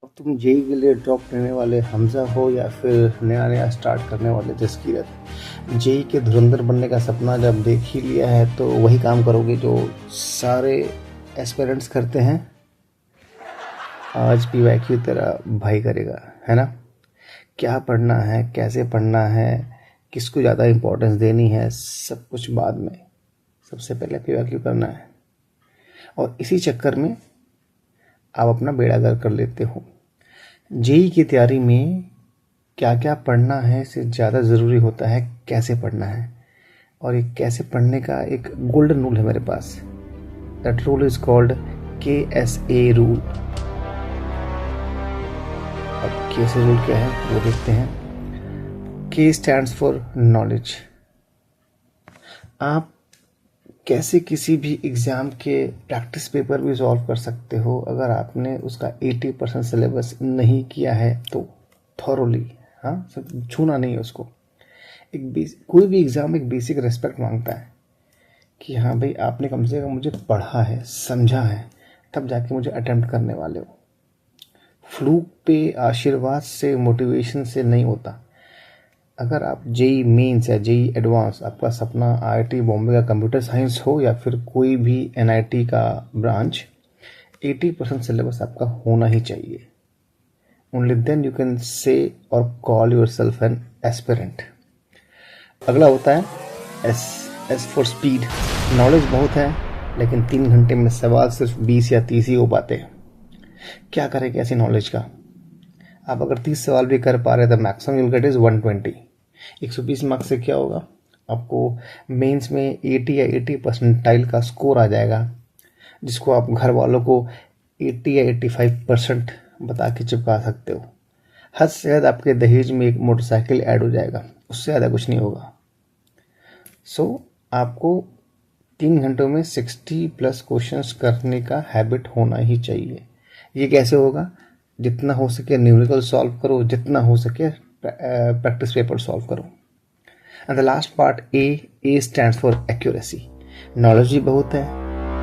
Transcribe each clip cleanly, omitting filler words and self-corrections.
अब तुम जेई के लिए ड्रॉप लेने वाले हमजा हो या फिर नया नया स्टार्ट करने वाले जसकीरत, जेई के धुरंधर बनने का सपना जब देख ही लिया है तो वही काम करोगे जो सारे एस्पिरेंट्स करते हैं। आज पीवाईक्यू तेरा भाई करेगा, है ना। क्या पढ़ना है, कैसे पढ़ना है, किसको ज़्यादा इम्पोर्टेंस देनी है, सब कुछ बाद में। सबसे पहले पीवाईक्यू करना है और इसी चक्कर में आप अपना बेड़ा गर्क कर लेते हो। जेई की तैयारी में क्या क्या पढ़ना है इससे ज़्यादा ज़रूरी होता है कैसे पढ़ना है। और ये कैसे पढ़ने का एक गोल्डन रूल है मेरे पास। That rule is called KSA rule. अब KSA रूल क्या है वो देखते हैं। K stands for knowledge. आप कैसे किसी भी एग्ज़ाम के प्रैक्टिस पेपर भी सॉल्व कर सकते हो अगर आपने उसका 80% सिलेबस नहीं किया है तो थॉरोली, हाँ, सब छूना नहीं है उसको। कोई भी एग्ज़ाम एक बेसिक रिस्पेक्ट मांगता है कि हाँ भाई आपने कम से कम मुझे पढ़ा है, समझा है, तब जाके मुझे अटेम्प्ट करने वाले हो। फ्लूक पे, आशीर्वाद से, मोटिवेशन से नहीं होता। अगर आप जेई मेंस या जेई एडवांस, आपका सपना IIT बॉम्बे का कंप्यूटर साइंस हो या फिर कोई भी NIT का ब्रांच, 80% सिलेबस आपका होना ही चाहिए। Only then you can say और call your self an aspirant. अगला होता है एस फॉर स्पीड। नॉलेज बहुत है लेकिन 3 घंटे में सवाल सिर्फ 20 या 30 ही हो पाते हैं। क्या करें ऐसी नॉलेज का। आप अगर 30 सवाल भी कर पा रहे तो maximum you'll get is 120। 120 marks से क्या होगा, आपको मेंस में 80 या 80 परसेंटाइल का स्कोर आ जाएगा, जिसको आप घर वालों को 80 या 85% बता के चिपका सकते हो। हद से ज़्यादा आपके दहेज में एक मोटरसाइकिल ऐड हो जाएगा, उससे ज़्यादा कुछ नहीं होगा। आपको 3 घंटों में 60+ क्वेश्चंस करने का हैबिट होना ही चाहिए। ये कैसे होगा, जितना हो सके न्यूमेरिकल सॉल्व करो, जितना हो सके प्रैक्टिस पेपर सॉल्व करो। And the last part A stands for accuracy. Knowledge भी बहुत है,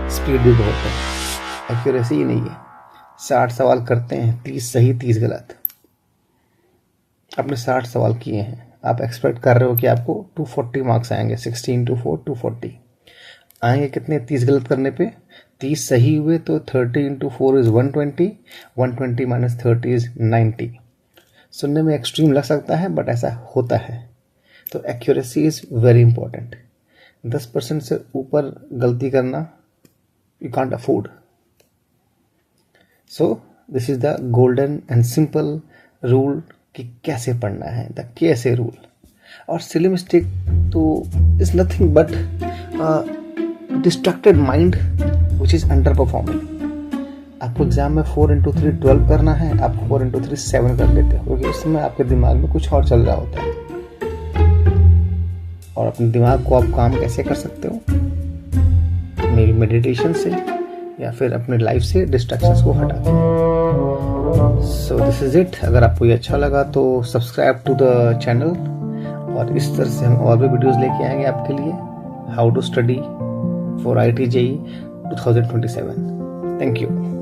स्पीड भी बहुत है, एक्यूरेसी ही नहीं है। 60 सवाल करते हैं, 30 सही 30 गलत। आपने 60 सवाल किए हैं, आप एक्सपेक्ट कर रहे हो कि आपको 240 मार्क्स आएंगे। 16 into 4 240 आएंगे कितने 30 गलत करने पे। 30 सही हुए तो 30 into 4 इज 120, 120 minus 30 इज 90। सुनने में एक्सट्रीम लग सकता है बट ऐसा होता है। तो एक्यूरेसी इज वेरी इंपॉर्टेंट। 10% से ऊपर गलती करना you can't afford. So this is the golden and simple rule कि कैसे पढ़ना है, द KSA रूल। और सिली मिस्टेक तो is nothing but distracted mind which is under performing. आपको एग्जाम में 4 into 3 12 करना है, आप 4 into 3 7 कर लेते हो क्योंकि उस समय आपके दिमाग में कुछ और चल रहा होता है। और अपने दिमाग को आप काम कैसे कर सकते हो, मेरी मेडिटेशन से या फिर अपने लाइफ से डिस्ट्रैक्शंस को हटा के। So this is it. अगर आपको ये अच्छा लगा तो सब्सक्राइब टू द चैनल, और इस तरह से हम और भी वीडियोस लेके आएंगे आपके लिए। How to study for IIT JEE 2027. Thank you.